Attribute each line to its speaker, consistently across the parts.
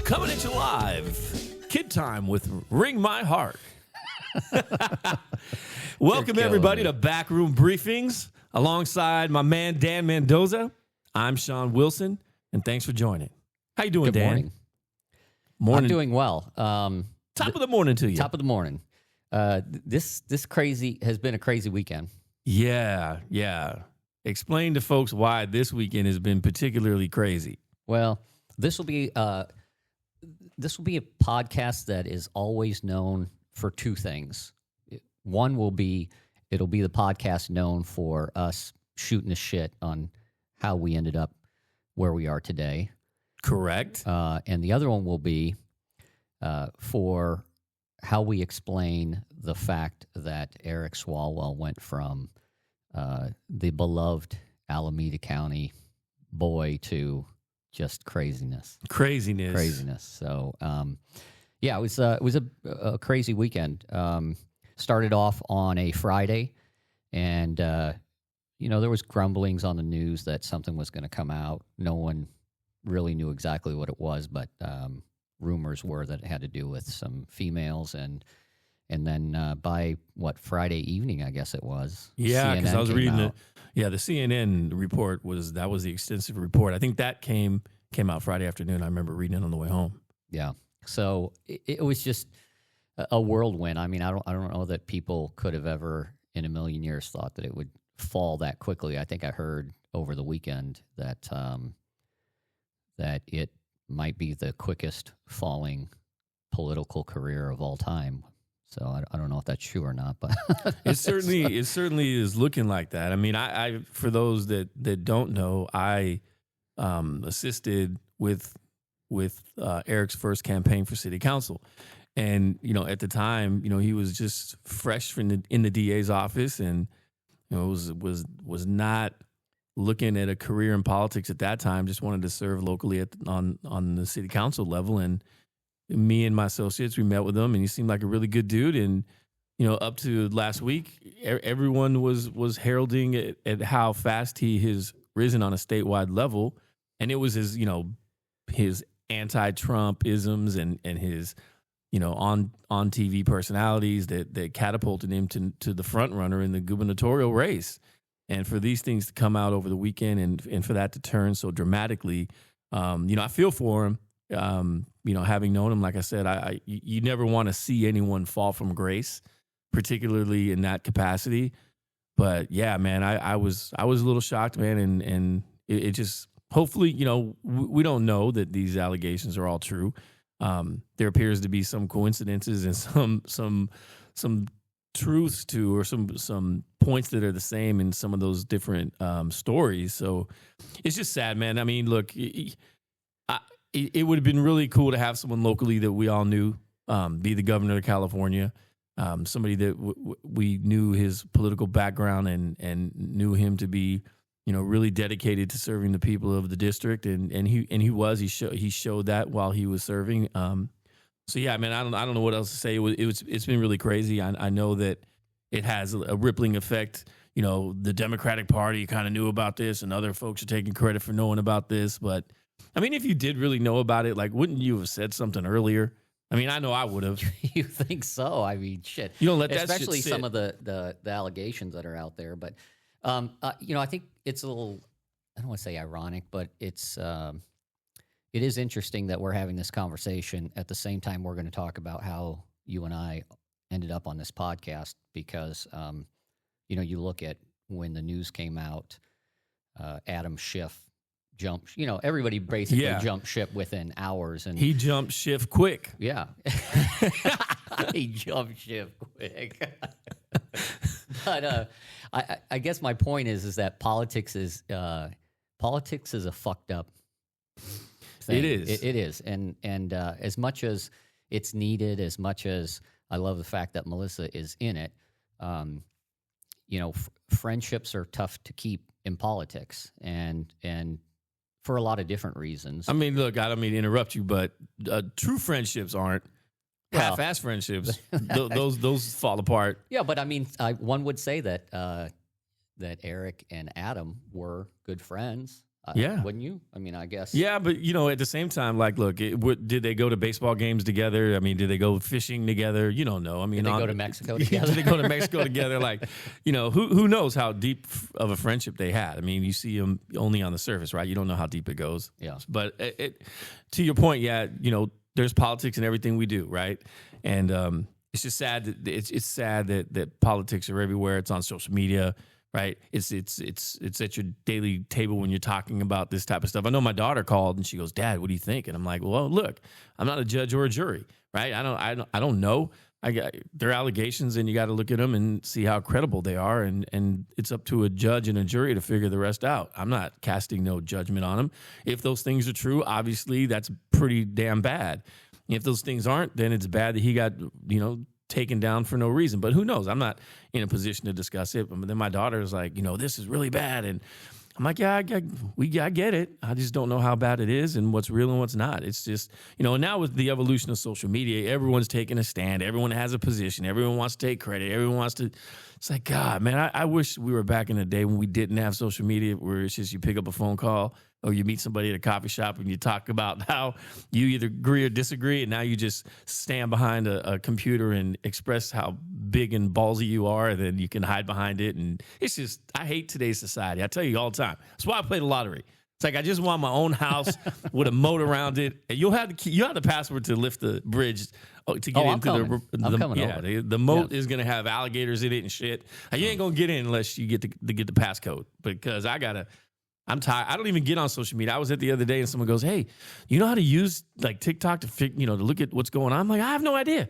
Speaker 1: Coming at you live, Kid Time with Ring My Heart. Welcome everybody to Backroom Briefings alongside my man Dan Mendoza. I'm Shawn Wilson, and thanks for joining. How you doing,
Speaker 2: Good
Speaker 1: Dan?
Speaker 2: Morning. I'm doing well.
Speaker 1: Top of the morning to you.
Speaker 2: Top of the morning. This has been a crazy weekend.
Speaker 1: Yeah. Explain to folks why this weekend has been particularly crazy.
Speaker 2: Well, this will be a podcast that is always known for two things. One it'll be the podcast known for us shooting the shit on how we ended up where we are today.
Speaker 1: Correct.
Speaker 2: And the other one will be for how we explain the fact that Eric Swalwell went from the beloved Alameda County boy to just craziness. So, it was a crazy weekend. Started off on a Friday, and there was grumblings on the news that something was going to come out. No one really knew exactly what it was, but rumors were that it had to do with some females, and then by Friday evening, I guess it was.
Speaker 1: Yeah, because I was reading
Speaker 2: out.
Speaker 1: the CNN report was the extensive report. I think that came out Friday afternoon. I remember reading it on the way home.
Speaker 2: Yeah, so it was just a whirlwind. I mean, I don't know that people could have ever in a million years thought that it would fall that quickly. I think I heard over the weekend that that it might be the quickest falling political career of all time. So I don't know if that's true or not, but
Speaker 1: it certainly is looking like that. I mean, I for those that don't know, I assisted with Eric's first campaign for city council. And, at the time, he was just fresh in the DA's office, and, was not looking at a career in politics at that time, just wanted to serve locally on the city council level. And me and my associates, we met with him, and he seemed like a really good dude. And, up to last week, everyone was heralding at how fast he has risen on a statewide level. And it was his anti-Trump isms and his, on TV personalities that catapulted him to the front runner in the gubernatorial race. And for these things to come out over the weekend and for that to turn so dramatically, I feel for him. Having known him, like I said, you never want to see anyone fall from grace, particularly in that capacity. But yeah, man, I was a little shocked, man, and it just hopefully, we don't know that these allegations are all true. There appears to be some coincidences and some truths to, or some points that are the same in some of those different stories. So it's just sad, man. I mean, look, it would have been really cool to have someone locally that we all knew be the governor of California, somebody that we knew his political background and knew him to be, really dedicated to serving the people of the district, and he showed that while he was serving. So yeah, man, I don't know what else to say. It's been really crazy. I know that it has a rippling effect. The Democratic Party kind of knew about this, and other folks are taking credit for knowing about this. But I mean, if you did really know about it, like, wouldn't you have said something earlier? I mean, I know I would have.
Speaker 2: You think so? I mean, shit.
Speaker 1: You don't let that
Speaker 2: especially
Speaker 1: shit sit.
Speaker 2: Some of the allegations that are out there. But I think it's a little, I don't want to say ironic, but it is interesting that we're having this conversation at the same time we're going to talk about how you and I ended up on this podcast, because, you look at when the news came out, Adam Schiff jumped, everybody basically jumped ship within hours. And
Speaker 1: he jumped ship quick.
Speaker 2: Yeah. He jumped ship quick. But I guess my point is that politics is a fucked up thing.
Speaker 1: It is.
Speaker 2: It is. And as much as it's needed, as much as I love the fact that Melissa is in it, friendships are tough to keep in politics, and for a lot of different reasons.
Speaker 1: I mean, look, I don't mean to interrupt you, but true friendships aren't. Half-ass friendships, those fall apart.
Speaker 2: Yeah, but I mean, one would say that Eric and Adam were good friends.
Speaker 1: Yeah.
Speaker 2: Wouldn't you? I mean, I guess.
Speaker 1: Yeah, but at the same time, like, look, did they go to baseball games together? I mean, did they go fishing together? You don't know. I mean,
Speaker 2: Did they go to Mexico together?
Speaker 1: Did they go to Mexico together? Like, who knows how deep of a friendship they had? I mean, you see them only on the surface, right? You don't know how deep it goes.
Speaker 2: Yeah.
Speaker 1: But to your point, yeah, there's politics in everything we do, right? And it's just sad that it's sad that politics are everywhere. It's on social media. Right, it's at your daily table when you're talking about this type of stuff. I know my daughter called and she goes, "Dad, what do you think?" And I'm like, "Well, look, I'm not a judge or a jury, right? I don't know. They're allegations, and you got to look at them and see how credible they are, and it's up to a judge and a jury to figure the rest out. I'm not casting no judgment on them. If those things are true, obviously that's pretty damn bad. If those things aren't, then it's bad that he got taken down for no reason. But who knows? I'm not in a position to discuss it. But then my daughter is like, this is really bad. And I'm like, yeah, I get it. I just don't know how bad it is and what's real and what's not. It's just, and now with the evolution of social media, everyone's taking a stand. Everyone has a position. Everyone wants to take credit. Everyone wants to. It's like, God, man, I wish we were back in the day when we didn't have social media, where it's just you pick up a phone call or you meet somebody at a coffee shop and you talk about how you either agree or disagree, and now you just stand behind a computer and express how big and ballsy you are, and then you can hide behind it. And it's just, I hate today's society. I tell you all the time. That's why I play the lottery. It's like I just want my own house with a moat around it, and you'll have the password to lift the bridge to get into
Speaker 2: over.
Speaker 1: the moat is going to have alligators in it and shit. And you ain't going to get in unless you get the passcode, because I'm tired. I don't even get on social media. I was at the other day and someone goes, "Hey, you know how to use like TikTok to to look at what's going on?" I'm like, I have no idea.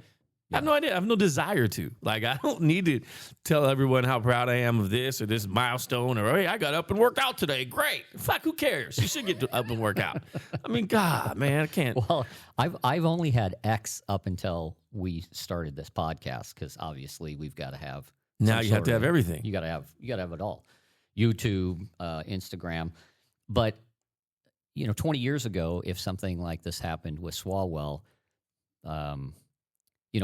Speaker 1: I have no idea. I have no desire to. Like, I don't need to tell everyone how proud I am of this or this milestone, or, hey, I got up and worked out today. Great. Fuck, who cares? You should get up and work out. I mean, God, man, I can't.
Speaker 2: Well, I've only had X up until we started this podcast, because obviously we've got to have.
Speaker 1: Now you have to have everything.
Speaker 2: You got to have it all. YouTube, Instagram. But, 20 years ago, if something like this happened with Swalwell,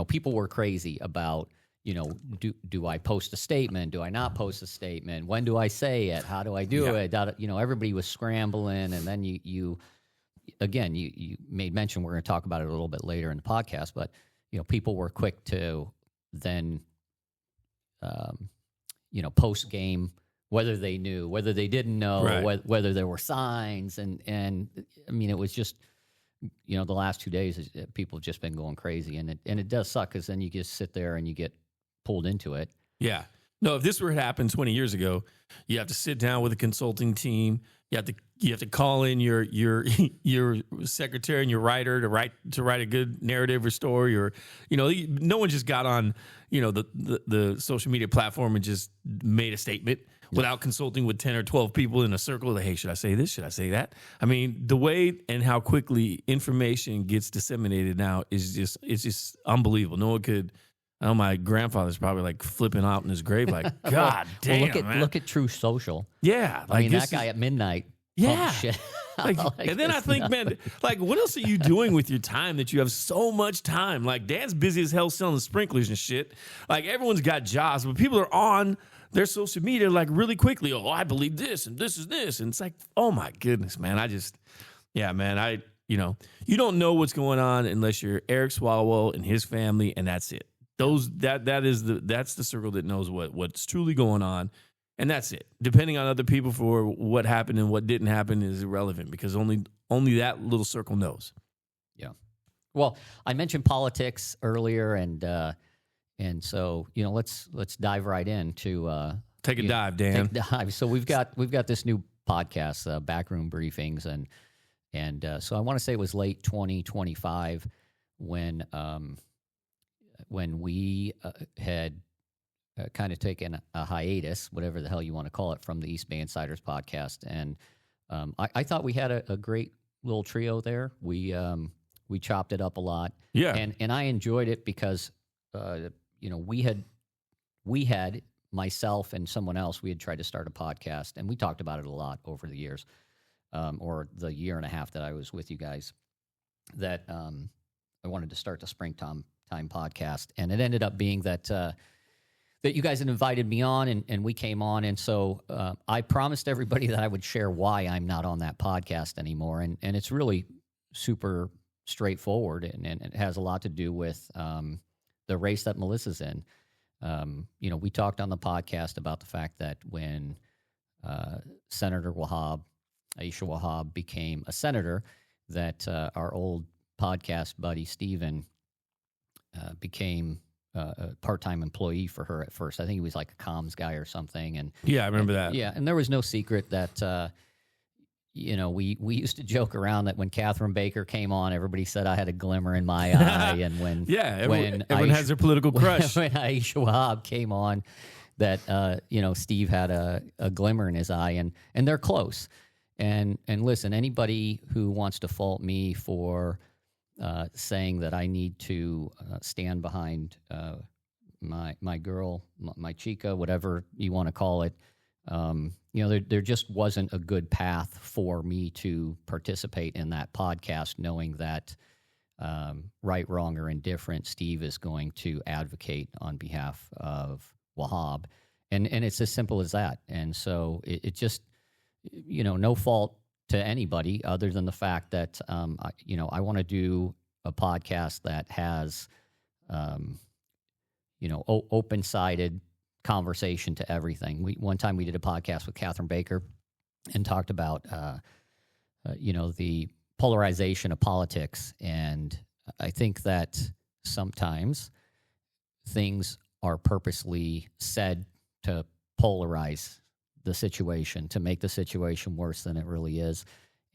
Speaker 2: people were crazy about, do I post a statement? Do I not post a statement? When do I say it? How do I do it? Everybody was scrambling. And then you made mention, we're going to talk about it a little bit later in the podcast, but, people were quick to then, post game, whether they knew, whether they didn't know,
Speaker 1: right,
Speaker 2: whether there were signs. And I mean, it was just, the last 2 days, people have just been going crazy. And it does suck, because then you just sit there and you get pulled into it.
Speaker 1: Yeah. No, if this were to happen 20 years ago, you have to sit down with a consulting team. You have to call in your secretary and your writer to write a good narrative or story, or no one just got on the social media platform and just made a statement without consulting with 10 or 12 people in a circle. Like, hey, should I say this? Should I say that? I mean, the way and how quickly information gets disseminated now is just unbelievable. No one could. I know my grandfather's probably like flipping out in his grave, like, God damn,
Speaker 2: well, look at True Social.
Speaker 1: Yeah,
Speaker 2: I mean, that guy at midnight.
Speaker 1: Yeah.
Speaker 2: Shit.
Speaker 1: And then I think, man, like, what else are you doing with your time that you have so much time? Like, Dan's busy as hell selling sprinklers and shit. Like, everyone's got jobs, but people are on their social media like really quickly. Oh, I believe this and this is this, and it's like, oh my goodness, man. You don't know what's going on unless you're Eric Swalwell and his family, and that's it. That's the circle that knows what's truly going on, and that's it. Depending on other people for what happened and what didn't happen is irrelevant, because only that little circle knows.
Speaker 2: Yeah. Well, I mentioned politics earlier, and so let's dive right in to
Speaker 1: take a dive, Dan.
Speaker 2: Take a dive. So we've got this new podcast, Backroom Briefings, and so I want to say it was late 2025 when we had kind of taken a hiatus, whatever the hell you want to call it, from the East Bay Insiders podcast. And I thought we had a great little trio there. We chopped it up a lot.
Speaker 1: Yeah.
Speaker 2: And I enjoyed it because, we had myself and someone else, we had tried to start a podcast, and we talked about it a lot over the years, or the year and a half that I was with you guys, that I wanted to start the Springtime podcast. And it ended up being that that you guys had invited me on, and we came on. And so I promised everybody that I would share why I'm not on that podcast anymore. And it's really super straightforward, and it has a lot to do with the race that Melissa's in. We talked on the podcast about the fact that when Senator Aisha Wahab became a senator, that our old podcast buddy Steven became a part-time employee for her at first. I think he was like a comms guy or something. And
Speaker 1: yeah, I remember that.
Speaker 2: Yeah, and there was no secret that we used to joke around that when Catherine Baker came on, everybody said I had a glimmer in my eye, and when
Speaker 1: everyone has their political crush.
Speaker 2: When Aisha Wahab came on, that Steve had a glimmer in his eye, and they're close. And listen, anybody who wants to fault me for saying that I need to stand behind my girl, my chica, whatever you want to call it, there just wasn't a good path for me to participate in that podcast, knowing that right, wrong, or indifferent, Steve is going to advocate on behalf of Wahab. And it's as simple as that. And so it just, no fault to anybody other than the fact that, I want to do a podcast that has, open-sided conversation to everything. One time we did a podcast with Catherine Baker and talked about, the polarization of politics. And I think that sometimes things are purposely said to polarize the situation, to make the situation worse than it really is.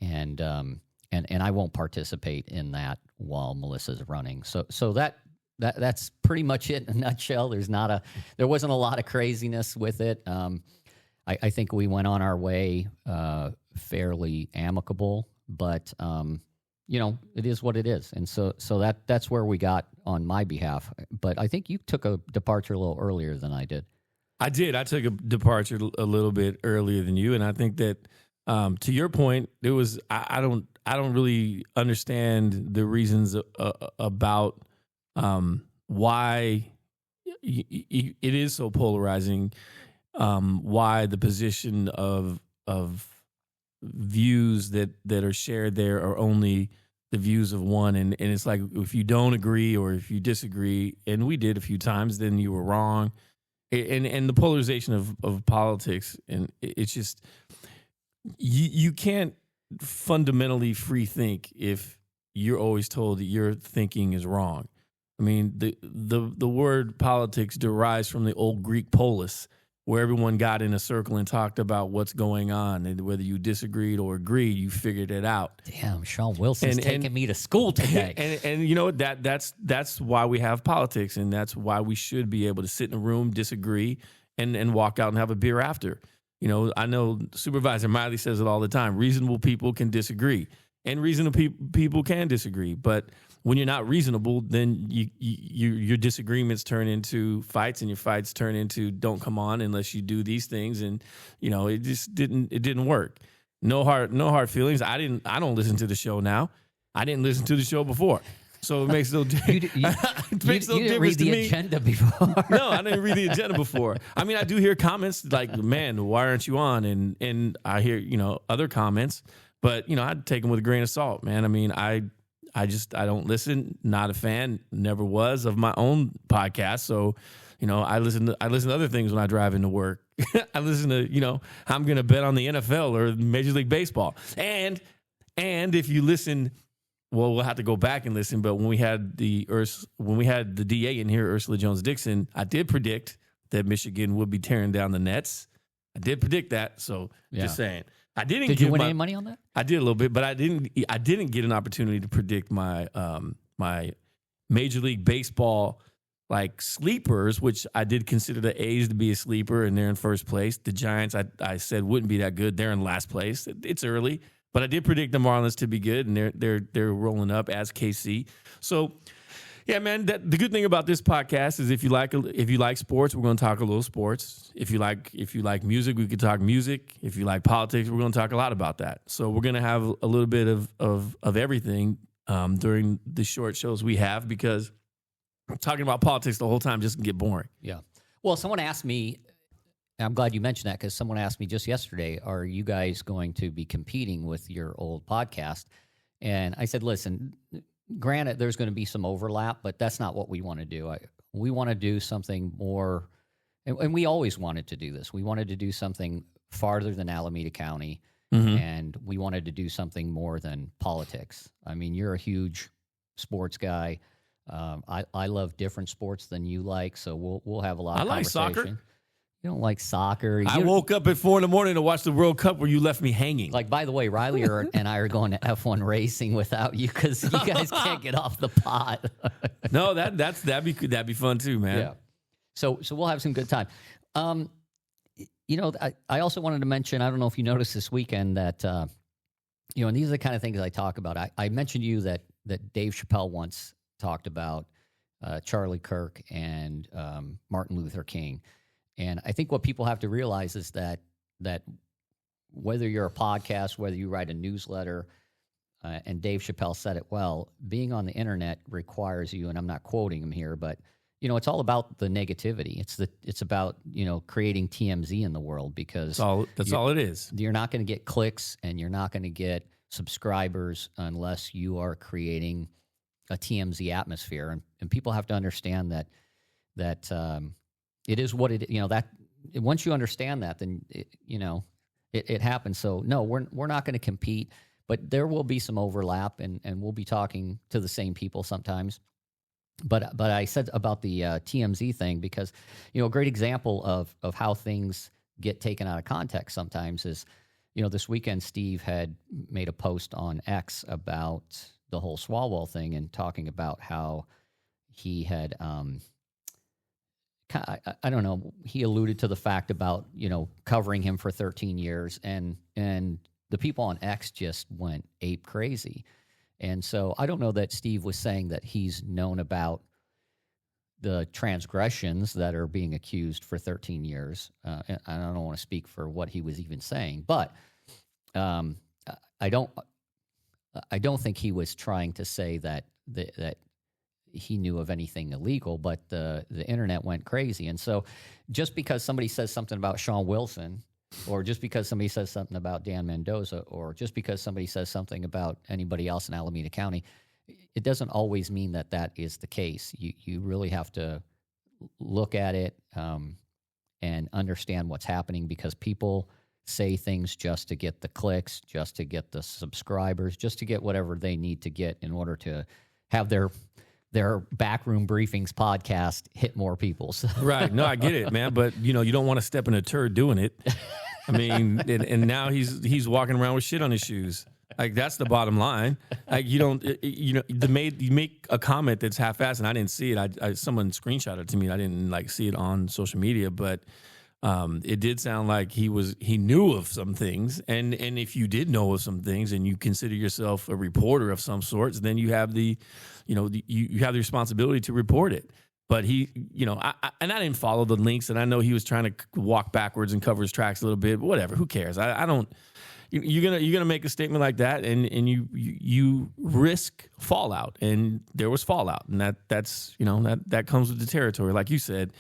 Speaker 2: And I won't participate in that while Melissa's running. So that's pretty much it in a nutshell. There wasn't a lot of craziness with it. I think we went on our way fairly amicable, but it is what it is. And so that's where we got on my behalf. But I think you took a departure a little earlier than I did.
Speaker 1: I did. I took a departure a little bit earlier than you, and I think that to your point, it was I don't really understand the reasons about why it is so polarizing. Why the position of views that are shared there are only the views of one, and it's like if you don't agree or if you disagree, and we did a few times, then you were wrong. And the polarization of politics, and it's just you can't fundamentally free think if you're always told that your thinking is wrong. I mean, the word politics derives from the old Greek polis, where everyone got in a circle and talked about what's going on, and whether you disagreed or agreed, you figured it out.
Speaker 2: Damn, Sean Wilson's taking me to school today.
Speaker 1: And you know that's why we have politics, and that's why we should be able to sit in a room, disagree, and walk out and have a beer after. I know Supervisor Miley says it all the time. Reasonable people can disagree, and reasonable people can disagree, but when you're not reasonable, then your disagreements turn into fights, and your fights turn into don't come on unless you do these things, and it just didn't work. No hard feelings. I don't listen to the show now. I didn't listen to the show before, so it makes no difference.
Speaker 2: You didn't read the agenda before.
Speaker 1: No, I didn't read the agenda before. I mean, I do hear comments like, "Man, why aren't you on?" And I hear other comments, but I'd take them with a grain of salt, man. I mean, I don't listen, not a fan, never was of my own podcast. So, I listen to other things when I drive into work. I listen to, I'm going to bet on the NFL or Major League Baseball. And if you listen, well, we'll have to go back and listen. But when we had the DA in here, Ursula Jones Dixon, I did predict that Michigan would be tearing down the Nets. I did predict that. So just saying.
Speaker 2: Did you win any money on that?
Speaker 1: I did a little bit, but I didn't get an opportunity to predict my my Major League Baseball like sleepers, which I did consider the A's to be a sleeper, and they're in first place. The Giants, I said wouldn't be that good. They're in last place. It's early, but I did predict the Marlins to be good, and they're rolling up as KC. So. Yeah, man. The good thing about this podcast is if you like sports, we're going to talk a little sports. If you like music, we could talk music. If you like politics, we're going to talk a lot about that. So we're going to have a little bit of everything during the short shows we have, because talking about politics the whole time just can get boring.
Speaker 2: Yeah. Well, someone asked me, and I'm glad you mentioned that because someone asked me just yesterday, are you guys going to be competing with your old podcast? And I said, listen, granted, there's going to be some overlap, but that's not what we want to do. We want to do something more, and we always wanted to do this. We wanted to do something farther than Alameda County, and we wanted to do something more than politics. I mean, you're a huge sports guy. I love different sports than you like, so we'll have a lot of conversation.
Speaker 1: I like soccer.
Speaker 2: You don't like soccer.
Speaker 1: I woke up at 4 a.m. to watch the World Cup where you left me hanging.
Speaker 2: Like, by the way, Riley and I are going to F1 racing without you because you guys can't get off the pot.
Speaker 1: No, that'd be fun too, man.
Speaker 2: Yeah. So we'll have some good time. I also wanted to mention, I don't know if you noticed this weekend that, and these are the kind of things I talk about. I mentioned to you that Dave Chappelle once talked about Charlie Kirk and Martin Luther King. And I think what people have to realize is that whether you're a podcast, whether you write a newsletter, and Dave Chappelle said it well, being on the internet requires you, and I'm not quoting him here, but it's all about the negativity. It's about creating TMZ in the world because
Speaker 1: that's all it is.
Speaker 2: You're not going to get clicks and you're not going to get subscribers unless you are creating a TMZ atmosphere, and people have to understand that. It is what it, that once you understand that, then it happens. So no, we're not going to compete, but there will be some overlap, and we'll be talking to the same people sometimes. But I said about the TMZ thing because a great example of how things get taken out of context sometimes is this weekend Steve had made a post on X about the whole Swalwell thing and talking about how he had. I don't know. He alluded to the fact about, covering him for 13 years and the people on X just went ape crazy. And so I don't know that Steve was saying that he's known about the transgressions that are being accused for 13 years. And I don't want to speak for what he was even saying, but I don't think he was trying to say that he knew of anything illegal, but the internet went crazy. And so just because somebody says something about Sean Wilson, or just because somebody says something about Dan Mendoza, or just because somebody says something about anybody else in Alameda County, it doesn't always mean that is the case. You really have to look at it and understand what's happening, because people say things just to get the clicks, just to get the subscribers, just to get whatever they need to get in order to have their Backroom Briefings podcast hit more people. So.
Speaker 1: Right. No, I get it, man. But, you don't want to step in a turd doing it. I mean, and now he's walking around with shit on his shoes. Like, that's the bottom line. Like, you make a comment that's half-assed, and I didn't see it. Someone screenshotted it to me. I didn't see it on social media, but it did sound like he knew of some things, and if you did know of some things, and you consider yourself a reporter of some sorts, then you have you have the responsibility to report it. But he, I didn't follow the links, and I know he was trying to walk backwards and cover his tracks a little bit. But whatever, who cares? I don't. You're gonna make a statement like that, and you risk fallout, and there was fallout, and that's that comes with the territory. Like you said,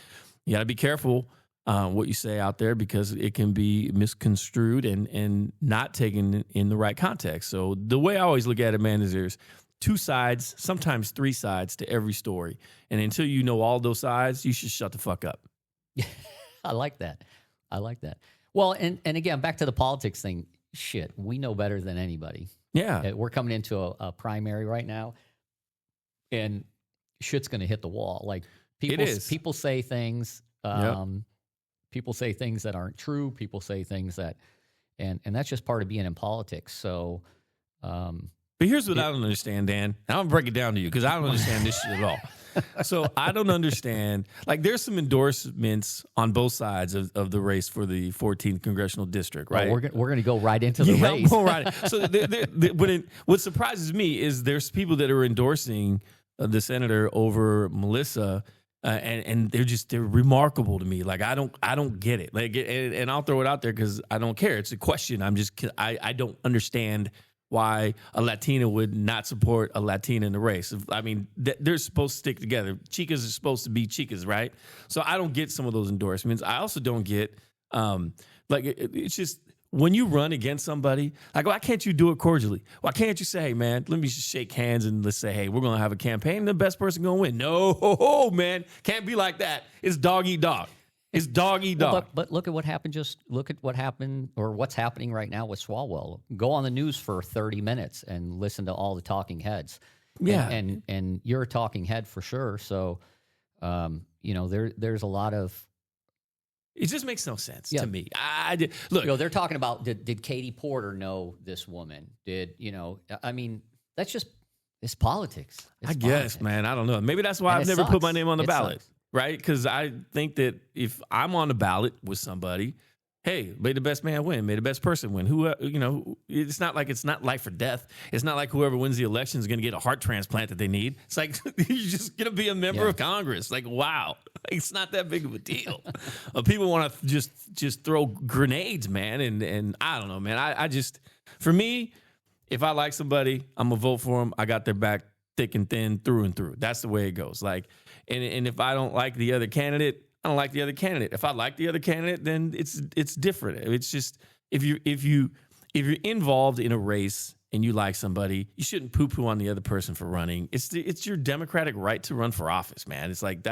Speaker 1: you got to be careful what you say out there, because it can be misconstrued and not taken in the right context. So the way I always look at it, man, is there's two sides, sometimes three sides to every story. And until you know all those sides, you should shut the fuck up.
Speaker 2: I like that. Well, and again, back to the politics thing, shit, we know better than anybody.
Speaker 1: Yeah.
Speaker 2: We're coming into a primary right now, and shit's going to hit the wall. Like, people say things. Yep. People say things that aren't true. People say things that, and that's just part of being in politics. So,
Speaker 1: but here's what I don't understand, Dan. I'm gonna break it down to you, because I don't understand this shit at all. So I don't understand. Like, there's some endorsements on both sides of the race for the 14th congressional district, right?
Speaker 2: Oh, we're gonna go right into the race.
Speaker 1: Right. So what surprises me is there's people that are endorsing the senator over Melissa. And they're remarkable to me. Like, I don't get it. Like, and I'll throw it out there because I don't care. It's a question. I don't understand why a Latina would not support a Latina in the race. I mean, they're supposed to stick together. Chicas are supposed to be chicas, right? So I don't get some of those endorsements. I also don't get, it's just when you run against somebody, like, why can't you do it cordially? Why can't you say, hey, man, let me just shake hands and let's say, hey, we're going to have a campaign and the best person going to win. No, man, can't be like that. It's dog eat dog. It's dog eat dog.
Speaker 2: But look at what happened. Just look at what happened or what's happening right now with Swalwell. Go on the news for 30 minutes and listen to all the talking heads.
Speaker 1: Yeah.
Speaker 2: And you're a talking head for sure. So, there's a lot of.
Speaker 1: It just makes no sense to me. Look,
Speaker 2: they're talking about did Katie Porter know this woman? That's just it's politics.
Speaker 1: I guess, man. I don't know. Maybe that's why I've never put my name on the ballot.
Speaker 2: Sucks.
Speaker 1: Right? Because I think that if I'm on the ballot with somebody, hey, may the best man win, may the best person win. It's not like it's not life or death. It's not like whoever wins the election is going to get a heart transplant that they need. It's like you're just going to be a member of Congress. Like, wow, it's not that big of a deal. People want to just throw grenades, man, and I don't know, man. I just, for me, if I like somebody, I'm gonna vote for them. I got their back thick and thin, through and through. That's the way it goes. Like. And if I don't like the other candidate, I don't like the other candidate. If I like the other candidate, then it's different. It's just if you're involved in a race and you like somebody, you shouldn't poo-poo on the other person for running. It's your democratic right to run for office, man. It's like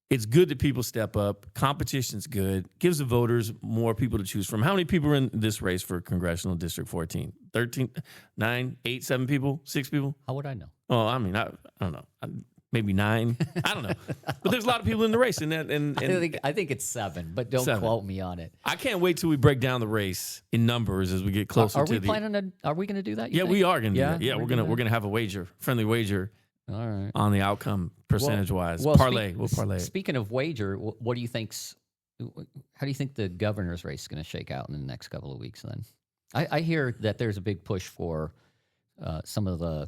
Speaker 1: it's good that people step up. Competition's good. Gives the voters more people to choose from. How many people are in this race for Congressional District 14? 13, 9, 8, 7 people, 6 people?
Speaker 2: How would I know?
Speaker 1: Oh, I mean, I don't know. Maybe 9. I don't know. But there's a lot of people in the race. And
Speaker 2: I think it's 7, but don't quote me on it.
Speaker 1: I can't wait till we break down the race in numbers as we get closer to the...
Speaker 2: Are we going to do that?
Speaker 1: Yeah, we are going to do that. Yeah, we're going to have a friendly wager.
Speaker 2: All right.
Speaker 1: On the outcome percentage-wise. We'll parlay it.
Speaker 2: Speaking of wager, what do you how do you think the governor's race is going to shake out in the next couple of weeks then? I hear that there's a big push for some of the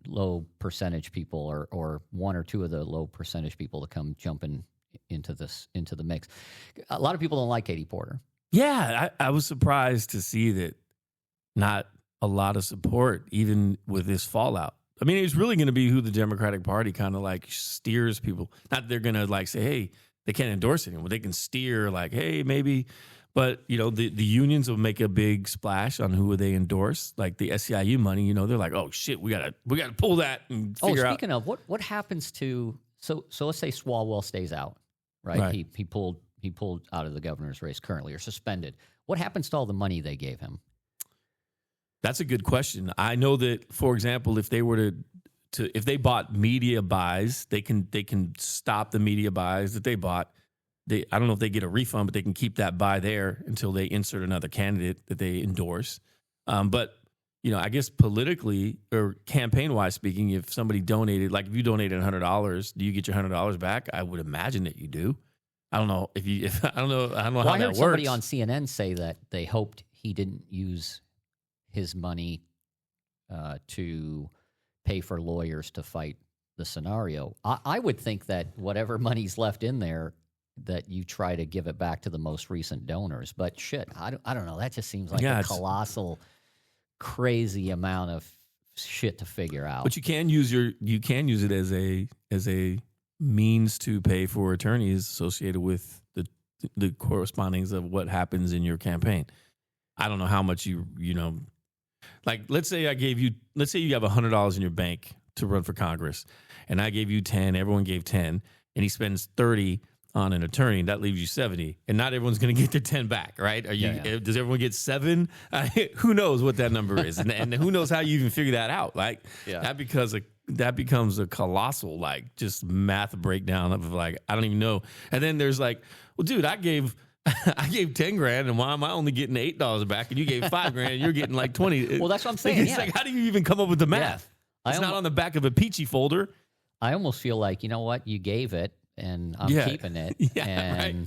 Speaker 2: low percentage people or one or two of the low percentage people to come jumping into the mix. A lot of people don't like Katie Porter.
Speaker 1: Yeah, I was surprised to see that not a lot of support even with this fallout. I mean, it's really going to be who the Democratic Party kind of like steers people. Not that they're going to like say, hey, they can't endorse anyone. They can steer like, hey, maybe. But, the unions will make a big splash on who they endorse. Like the SEIU money, they're like, oh, shit, we gotta pull that and figure out.
Speaker 2: Speaking of, what happens to, so let's say Swalwell stays out, right? He pulled out of the governor's race currently or suspended. What happens to all the money they gave him?
Speaker 1: That's a good question. I know that, for example, if they were if they bought media buys, they can stop the media buys that they bought. I don't know if they get a refund, but they can keep that buy there until they insert another candidate that they endorse. But I guess politically or campaign-wise speaking, if somebody donated, like if you donated $100, do you get your $100 back? I would imagine that you do. I don't know I don't know how that works.
Speaker 2: I heard somebody on CNN say that they hoped he didn't use his money to pay for lawyers to fight the scenario. I would think that whatever money's left in there, that you try to give it back to the most recent donors. But shit, I don't know. That just seems like a colossal, crazy amount of shit to figure out.
Speaker 1: But you can use it as a means to pay for attorneys associated with the correspondings of what happens in your campaign. I don't know how much like let's say you have $100 in your bank to run for Congress, and I gave you 10, everyone gave 10, and he spends 30 on an attorney, that leaves you 70, and not everyone's going to get their 10 back, right? Does everyone get 7? Who knows what that number is, and who knows how you even figure that out? Like that becomes a colossal like just math breakdown of like I don't even know. And then there's like, well, dude, I gave $10,000, and why am I only getting $8 back? And you gave $5,000, and you're getting like 20.
Speaker 2: Well, that's what I'm saying.
Speaker 1: It's like, how do you even come up with the math? Yeah. It's not on the back of a peachy folder.
Speaker 2: I almost feel like, you know what, you gave it, and I'm keeping it. And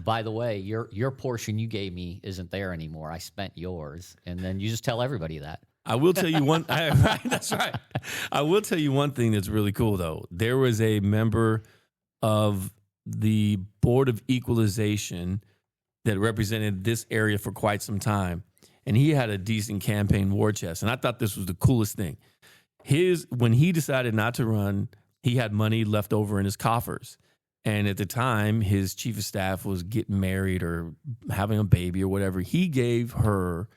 Speaker 2: by the way, your portion you gave me isn't there anymore. I spent yours, and then you just tell everybody that.
Speaker 1: I will tell you one. That's right. I will tell you one thing that's really cool, though. There was a member of the Board of Equalization that represented this area for quite some time, and he had a decent campaign war chest. And I thought this was the coolest thing. When he decided not to run, he had money left over in his coffers. And at the time, his chief of staff was getting married or having a baby or whatever. He gave her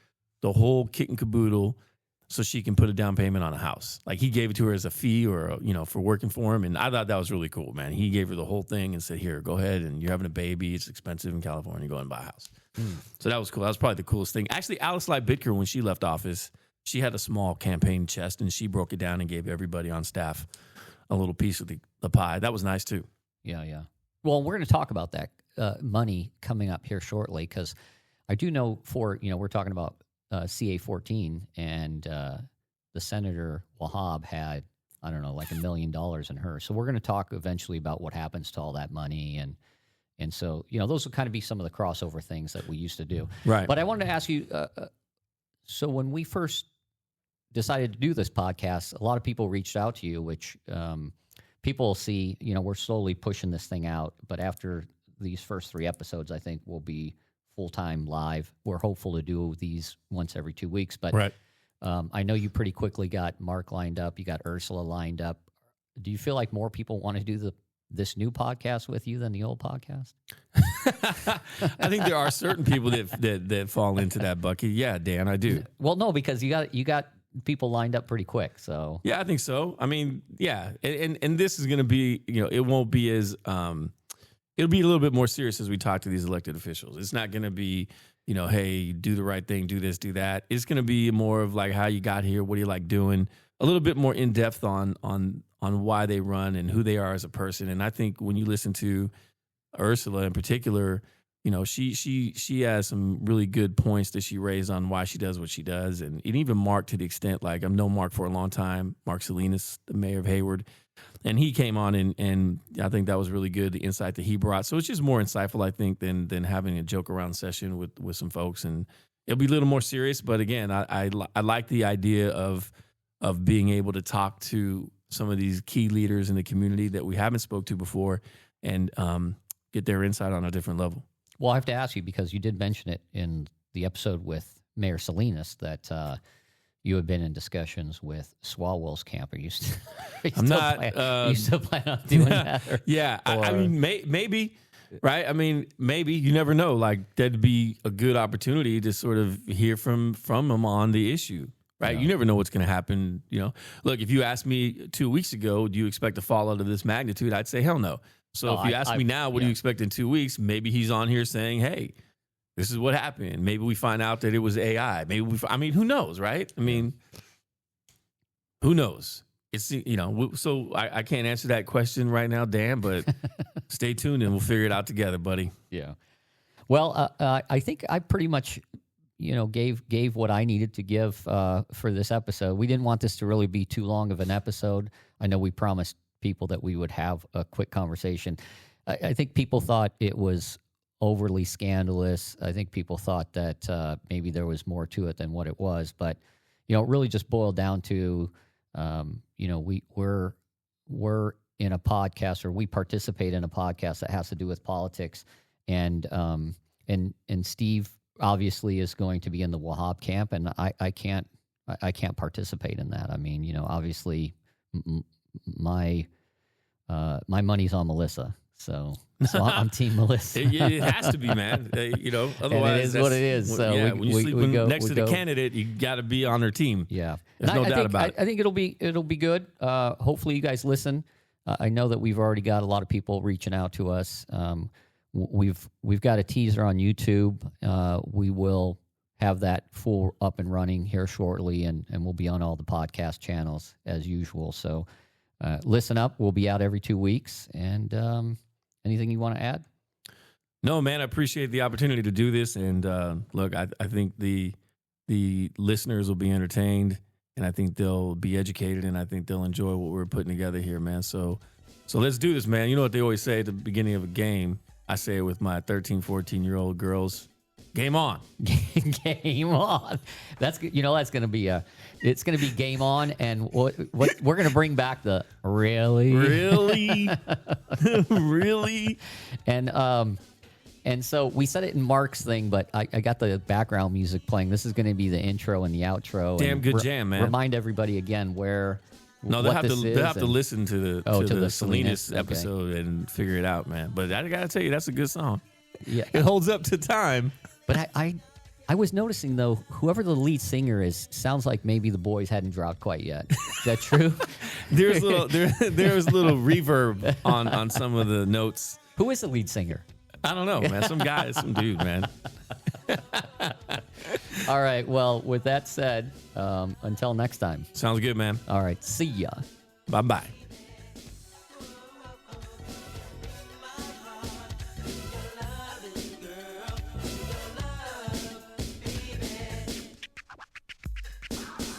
Speaker 1: the whole kit and caboodle so she can put a down payment on a house. Like, he gave it to her as a fee or, for working for him. And I thought that was really cool, man. He gave her the whole thing and said, here, go ahead. And you're having a baby. It's expensive in California. Go ahead and buy a house. So that was cool. That was probably the coolest thing. Actually, Alice Lai Bitker, when she left office, she had a small campaign chest, and she broke it down and gave everybody on staff a little piece of the pie. That was nice, too.
Speaker 2: Yeah. Well, we're going to talk about that money coming up here shortly, because I do know we're talking about CA-14, and the Senator Wahab had, I don't know, like $1 million in her. So we're going to talk eventually about what happens to all that money. And so, those will kind of be some of the crossover things that we used to do.
Speaker 1: Right.
Speaker 2: But I wanted to ask you, so when we first decided to do this podcast, a lot of people reached out to you, which people see, we're slowly pushing this thing out. But after these first 3 episodes, I think we'll be full-time live. We're hopeful to do these once every 2 weeks. But
Speaker 1: right.
Speaker 2: I know you pretty quickly got Mark lined up. You got Ursula lined up. Do you feel like more people want to do this new podcast with you than the old podcast?
Speaker 1: I think there are certain people that fall into that bucket. Yeah, Dan, I do.
Speaker 2: Well, no, because you got people lined up pretty quick. So
Speaker 1: yeah, I think so. I mean, yeah, and this is going to be, it won't be as it'll be a little bit more serious as we talk to these elected officials. It's not going to be, hey, do the right thing, do this, do that. It's going to be more of like how you got here, what do you like doing, a little bit more in depth on why they run and who they are as a person. And I think when you listen to Ursula in particular, she has some really good points that she raised on why she does what she does. And even Mark, to the extent, like, I've known Mark for a long time, Mark Salinas, the mayor of Hayward, and he came on and I think that was really good, the insight that he brought. So it's just more insightful, I think, than having a joke around session with some folks. And it'll be a little more serious. But again, I like the idea of being able to talk to some of these key leaders in the community that we haven't spoke to before and get their insight on a different level.
Speaker 2: Well, I have to ask you, because you did mention it in the episode with Mayor Salinas, that you had been in discussions with Swalwell's camp. Are you still, you still plan on doing that? Or,
Speaker 1: yeah, I mean, maybe, right? I mean, maybe. You never know. Like, that'd be a good opportunity to sort of hear from him on the issue. Right. Yeah. You never know what's going to happen. Look, if you asked me 2 weeks ago, do you expect a fallout of this magnitude? I'd say, hell no. So if you ask me now, what do you expect in 2 weeks? Maybe he's on here saying, hey, this is what happened. Maybe we find out that it was AI. Maybe who knows, right? I mean, who knows? It's, so I can't answer that question right now, Dan, but stay tuned and we'll figure it out together, buddy.
Speaker 2: Yeah. Well, I think I pretty much gave what I needed to give for this episode. We didn't want this to really be too long of an episode. I know we promised people that we would have a quick conversation. I think people thought it was overly scandalous. I think people thought that maybe there was more to it than what it was. But, it really just boiled down to, we're in a podcast, or we participate in a podcast that has to do with politics. And Steve obviously is going to be in the Wahab camp, and I can't participate in that. I mean, obviously my money's on Melissa, so I'm Team Melissa.
Speaker 1: It has to be, man. Otherwise
Speaker 2: and it is what it is. So
Speaker 1: when you sleep next to the candidate, you got to be on her team.
Speaker 2: Yeah,
Speaker 1: there's no doubt about it.
Speaker 2: I think it'll be good. Hopefully, you guys listen. I know that we've already got a lot of people reaching out to us. We've got a teaser on YouTube. We will have that full up and running here shortly, and we'll be on all the podcast channels as usual. So listen up. We'll be out every 2 weeks. And anything you want to add?
Speaker 1: No, man, I appreciate the opportunity to do this. And look, I think the listeners will be entertained, and I think they'll be educated, and I think they'll enjoy what we're putting together here, man. So let's do this, man. You know what they always say at the beginning of a game? I say it with my 13, 14-year-old girls. Game on.
Speaker 2: Game on. That's going to be it's going to be game on, and what we're going to bring back the really
Speaker 1: really.
Speaker 2: And And so we said it in Mark's thing, but I got the background music playing. This is going to be the intro and the outro.
Speaker 1: Damn
Speaker 2: and
Speaker 1: good jam, man.
Speaker 2: Remind everybody again where.
Speaker 1: No, they'll have to listen to the Salinas episode and figure it out, man. But I gotta tell you, that's a good song.
Speaker 2: Yeah,
Speaker 1: it holds up to time.
Speaker 2: But I was noticing though, whoever the lead singer is sounds like maybe the boys hadn't dropped quite yet. Is that true?
Speaker 1: There's a little reverb on some of the notes.
Speaker 2: Who is the lead singer?
Speaker 1: I don't know, man. Some guy, some dude, man.
Speaker 2: All right. Well, with that said, until next time.
Speaker 1: Sounds good, man.
Speaker 2: All right. See ya.
Speaker 1: Bye-bye.